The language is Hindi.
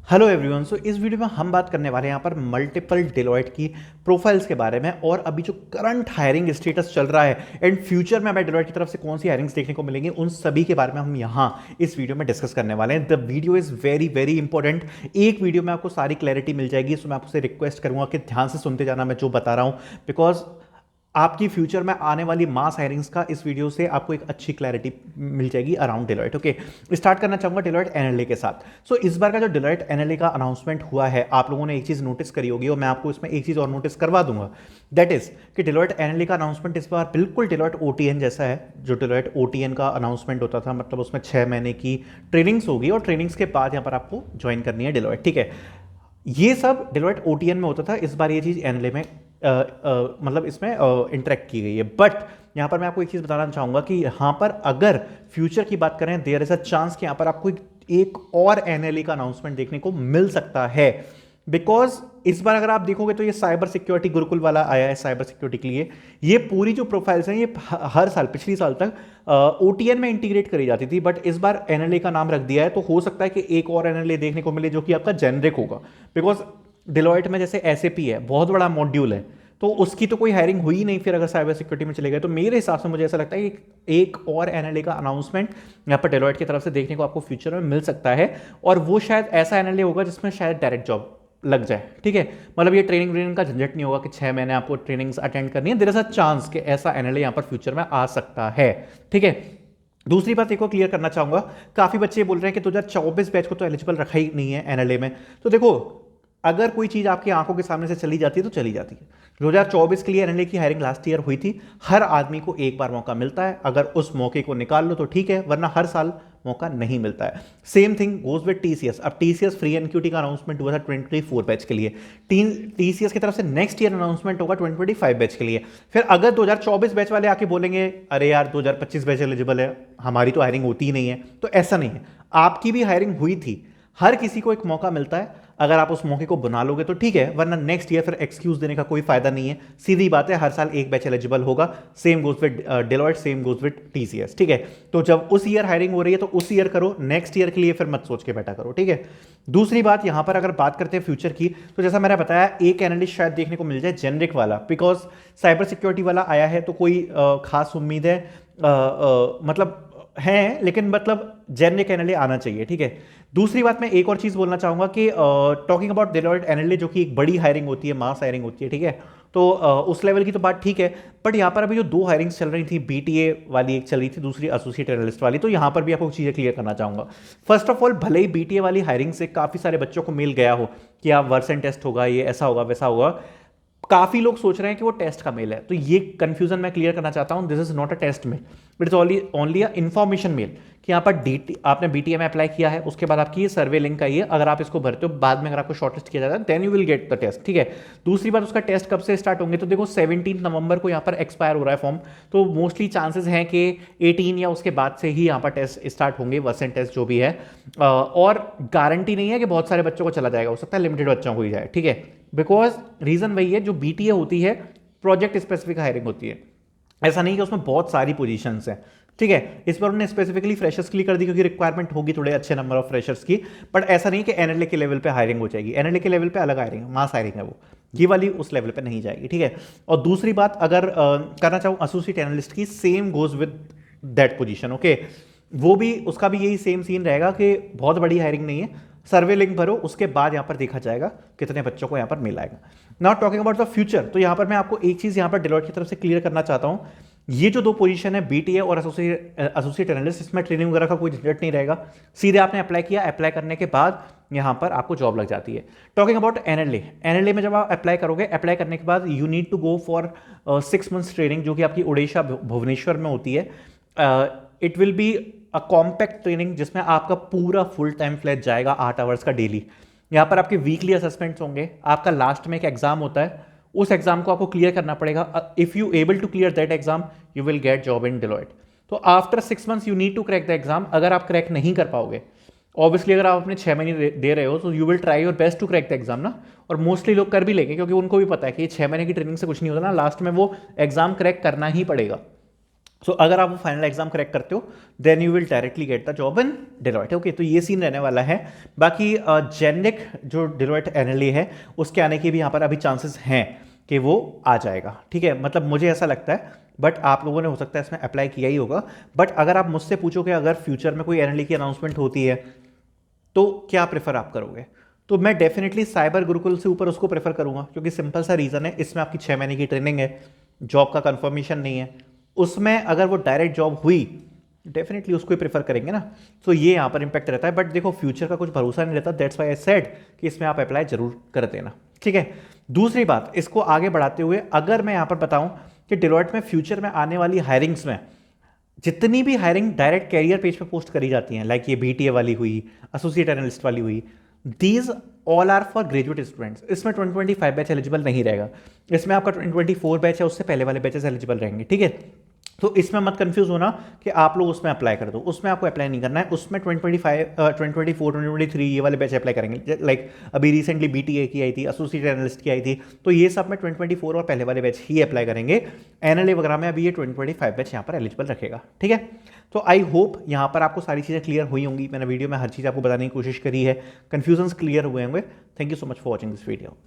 Hello everyone. सो इस वीडियो में हम बात करने वाले हैं यहाँ पर मल्टीपल डिलॉयट की प्रोफाइल्स के बारे में और अभी जो करंट हायरिंग स्टेटस चल रहा है एंड फ्यूचर में हमें डिलॉयट की तरफ से कौन सी हायरिंग्स देखने को मिलेंगी उन सभी के बारे में हम यहाँ इस वीडियो में डिस्कस करने वाले हैं। The video is very very important. एक वीडियो में आपको सारी क्लैरिटी मिल जाएगी, सो मैं आपसे रिक्वेस्ट करूंगा कि ध्यान से सुनते जाना मैं जो बता रहा हूँ, बिकॉज आपकी फ्यूचर में आने वाली मास हायरिंग्स का इस वीडियो से आपको एक अच्छी क्लैरिटी मिल जाएगी अराउंड डिलॉयट। ओके, स्टार्ट करना चाहूंगा डिलॉयट एनएलए के साथ। सो इस बार का जो डिलॉयट एनएलए का अनाउंसमेंट हुआ है, आप लोगों ने एक चीज नोटिस करी होगी और मैं आपको इसमें एक चीज और नोटिस करवा दूंगा, दैट इज कि डिलॉयट एनएलए का अनाउंसमेंट इस बार बिल्कुल डिलॉयट ओटीएन जैसा है। जो डिलॉयट ओटीएन का अनाउंसमेंट होता था, मतलब उसमें 6 महीने की ट्रेनिंग्स होगी और ट्रेनिंग्स के बाद यहाँ पर आपको ज्वाइन करनी है डिलॉयट। ठीक है, ये सब डिलॉयट ओटीएन में होता था, इस बार ये चीज़ एनएलए में मतलब इसमें इंटरेक्ट की गई है। बट यहाँ पर मैं आपको एक चीज़ बताना चाहूँगा कि यहाँ पर अगर फ्यूचर की बात करें, देयर इज अ चांस कि यहाँ पर आपको एक और एनएलए का अनाउंसमेंट देखने को मिल सकता है। बिकॉज इस बार अगर आप देखोगे तो ये साइबर सिक्योरिटी गुरुकुल वाला आया है साइबर सिक्योरिटी के लिए। ये पूरी जो प्रोफाइल्स हैं ये हर साल पिछली साल तक ओटीएन में इंटीग्रेट करी जाती थी, बट इस बार एनएलए का नाम रख दिया है। तो हो सकता है कि एक और एनएलए देखने को मिले जो कि आपका जेनरिक होगा, बिकॉज डिलॉयट में जैसे एसएपी है, बहुत बड़ा मॉड्यूल है, तो उसकी तो कोई हायरिंग हुई नहीं। फिर अगर साइबर सिक्योरिटी में चले गए तो मेरे हिसाब से मुझे ऐसा लगता है कि एक और एनएलए का अनाउंसमेंट यहाँ पर डिलॉयट की तरफ से देखने को आपको फ्यूचर में मिल सकता है। और वो शायद ऐसा एनएलए होगा जिसमें शायद डायरेक्ट जॉब लग जाए। ठीक है, मतलब ये ट्रेनिंग का झंझट नहीं होगा कि 6 महीने आपको ट्रेनिंग्स अटेंड करनी है। देयर इज अ चांस कि ऐसा एनएलए यहाँ पर फ्यूचर में आ सकता है। ठीक है, दूसरी बात एक और क्लियर करना चाहूंगा, काफी बच्चे बोल रहे हैं कि 2024 बैच को तो एलिजिबल रखा ही नहीं है एनएलए में। तो देखो, अगर कोई चीज आपकी आंखों के सामने से चली जाती है तो चली जाती है। 2024 के लिए एनएलए की हायरिंग लास्ट ईयर हुई थी। हर आदमी को एक बार मौका मिलता है, अगर उस मौके को निकाल लो तो ठीक है, वरना हर साल मौका नहीं मिलता है। Same thing goes with TCS. अब टीसीएस फ्री एनक्यूटी का अनाउंसमेंट हुआ था 2024 बैच के लिए। टीसीएस की तरफ से नेक्स्ट ईयर अनाउंसमेंट होगा 2025 बैच के लिए। फिर अगर 2024 बैच वाले आके बोलेंगे अरे यार 2025 बैच एलिजिबल है, हमारी तो हायरिंग होती ही नहीं है, तो ऐसा नहीं है। आपकी भी हायरिंग हुई थी। हर किसी को एक मौका मिलता है, अगर आप उस मौके को बना लोगे तो ठीक है, वरना नेक्स्ट ईयर फिर एक्सक्यूज देने का कोई फायदा नहीं है। सीधी बात है, हर साल एक बैच एलिजिबल होगा। Same goes with Deloitte, same goes with TCS. ठीक है, तो जब उस ईयर हायरिंग हो रही है तो उस ईयर करो, नेक्स्ट ईयर के लिए फिर मत सोच के बैठा करो। ठीक है, दूसरी बात यहां पर अगर बात करते हैं फ्यूचर की, तो जैसा मैंने बताया एक एनालिस्ट शायद देखने को मिल जाए जेनरिक वाला, बिकॉज साइबर सिक्योरिटी वाला आया है तो कोई खास उम्मीद है, मतलब है, लेकिन मतलब जेनरिक एनएलए आना चाहिए। ठीक है, दूसरी बात मैं एक और चीज बोलना चाहूंगा कि टॉकिंग अबाउट डिलॉयट एनएलए जो कि एक बड़ी हायरिंग होती है, मास हायरिंग होती है। ठीक है, तो उस लेवल की तो बात ठीक है, बट यहाँ पर अभी जो 2 हायरिंग्स चल रही थी, बीटीए वाली एक चल रही थी, दूसरी एसोसिएट एनालिस्ट वाली, तो यहाँ पर भी आपको चीजें क्लियर करना चाहूंगा। फर्स्ट ऑफ ऑल, भले ही बीटीए वाली हायरिंग से काफी सारे बच्चों को मेल गया हो कि आप वर्सन टेस्ट होगा, ये ऐसा होगा वैसा होगा, काफी लोग सोच रहे हैं कि वो टेस्ट का मेल है, तो ये कंफ्यूजन मैं क्लियर करना चाहता हूं। This is not a test mail, it is only a information mail कि यहाँ पर आपने बीटीए में अप्लाई किया है, उसके बाद आपकी ये सर्वे लिंक आई है, अगर आप इसको भरते हो, बाद में अगर आपको शॉर्टलिस्ट किया जाता है then you will get the test. ठीक है, दूसरी बात, उसका टेस्ट कब से स्टार्ट होंगे, तो देखो 17 नवंबर को यहाँ पर एक्सपायर हो रहा है फॉर्म, तो मोस्टली चांसेस हैं कि 18 या उसके बाद से ही यहाँ पर टेस्ट स्टार्ट होंगे, वर्सन टेस्ट जो भी है। और गारंटी नहीं है कि बहुत सारे बच्चों को चला जाएगा, हो सकता है लिमिटेड बच्चों को ही जाए। ठीक है, बिकॉज रीजन वही है, जो बीटीए होती है प्रोजेक्ट स्पेसिफिक हायरिंग होती है, ऐसा नहीं कि उसमें बहुत सारी पोजीशंस हैं। ठीक है, इस पर उन्होंने स्पेसिफिकली फ्रेशर्स के लिए कर दी क्योंकि रिक्वायरमेंट होगी थोड़े अच्छे नंबर ऑफ फ्रेशर्स की, बट ऐसा नहीं कि एनएलए के लेवल पे हायरिंग हो जाएगी। एनएलए के लेवल पे अलग हायरिंग, मास हायरिंग है वो, ये वाली उस लेवल पे नहीं जाएगी। ठीक है, और दूसरी बात अगर करना चाहूँ एसोसिएट एनालिस्ट की, same goes with that position. Okay, वो भी, उसका भी यही सेम सीन रहेगा कि बहुत बड़ी हायरिंग नहीं है, सर्वे लिंक भरो, उसके बाद यहाँ पर देखा जाएगा कितने बच्चों को यहाँ पर मिल आएगा। Not talking about the future, तो यहाँ पर मैं आपको एक चीज यहाँ पर डिलॉयट की तरफ से क्लियर करना चाहता हूँ, ये जो 2 पोजीशन है बीटीए और एसोसिएट एनालिस्ट, इसमें ट्रेनिंग वगैरह का कोई झंझट नहीं रहेगा। सीधे आपने अप्लाई किया, अप्लाई करने के बाद यहाँ पर आपको जॉब लग जाती है। टॉकिंग अबाउट एनएलए, एनएलए में जब आप अप्लाई करोगे, अप्लाई करने के बाद you need to go for 6 months training, जो कि आपकी उड़ीसा भुवनेश्वर में होती है। It will be a compact training जिसमें आपका पूरा फुल टाइम फ्लैट जाएगा, 8 आवर्स का डेली। यहाँ पर आपके वीकली असेसमेंट्स होंगे, आपका लास्ट में एक एग्जाम होता है, उस एग्जाम को आपको क्लियर करना पड़ेगा। If you able to clear that exam you will get job in Deloitte. तो after 6 months you need to crack the exam. अगर आप क्रैक नहीं कर पाओगे, ऑब्वियसली अगर आप अपने 6 महीने दे रहे हो, तो you will try your best to crack the exam ना, और मोस्टली लोग कर भी लेंगे क्योंकि उनको भी पता है कि 6 महीने की ट्रेनिंग से कुछ नहीं होता ना, लास्ट में वो एग्जाम क्रैक करना ही पड़ेगा। सो अगर आप वो फाइनल एग्जाम करेक्ट करते हो then you will directly get the job in Deloitte. Okay, तो ये सीन रहने वाला है। बाकी जेनिक जो डिलॉयट एनएलए है उसके आने के भी यहाँ पर अभी चांसेस हैं कि वो आ जाएगा। ठीक है, मतलब मुझे ऐसा लगता है, बट आप लोगों ने हो सकता है इसमें अप्लाई किया ही होगा। बट अगर आप मुझसे पूछो कि अगर फ्यूचर में कोई एनएलए की अनाउंसमेंट होती है तो क्या प्रेफर आप करोगे, तो मैं डेफिनेटली साइबर गुरुकुल से ऊपर उसको प्रेफर करूंगा, क्योंकि सिंपल सा रीज़न है, इसमें आपकी 6 महीने की ट्रेनिंग है, जॉब का कंफर्मेशन नहीं है। उसमें अगर वो डायरेक्ट जॉब हुई डेफिनेटली उसको ही प्रेफर करेंगे ना। तो ये यहाँ पर इंपैक्ट रहता है। बट देखो फ्यूचर का कुछ भरोसा नहीं रहता, दैट्स वाई आई सेड कि इसमें आप अप्लाई जरूर कर देना। ठीक है, दूसरी बात, इसको आगे बढ़ाते हुए अगर मैं यहाँ पर बताऊँ कि डिलॉयट में फ्यूचर में आने वाली हायरिंग्स में जितनी भी हायरिंग डायरेक्ट कैरियर पेज पे पोस्ट करी जाती हैं, लाइक ये बीटीए वाली हुई, एसोसिएट एनालिस्ट वाली हुई, these all are for graduate students. इसमें 2025 बैच एलिजिबल नहीं रहेगा, इसमें आपका 2024 बैच है उससे पहले वाले बैचेस एलिजिबल रहेंगे। ठीक है, तो इसमें मत कंफ्यूज होना कि आप लोग उसमें अप्लाई कर दो, उसमें आपको अप्लाई नहीं करना है। उसमें 2025 2024 2023 ये वाले बैच अप्लाई करेंगे। लाइक अभी रिसेंटली बीटीए की आई थी, एसोसिएट एनालिस्ट की आई थी, तो ये सब में 2024 और पहले वाले बैच ही अप्लाई करेंगे। एनएलए वगैरह में अभी ये 2025 बैच यहाँ पर एलिजिबल रखेगा। ठीक है, तो आई होप यहाँ पर आपको सारी चीज़ें क्लियर हुई होंगी। मैंने वीडियो में हर चीज़ आपको बताने की कोशिश करी है, कन्फ्यूजन्स क्लियर हुए होंगे। Thank you so much for watching this video.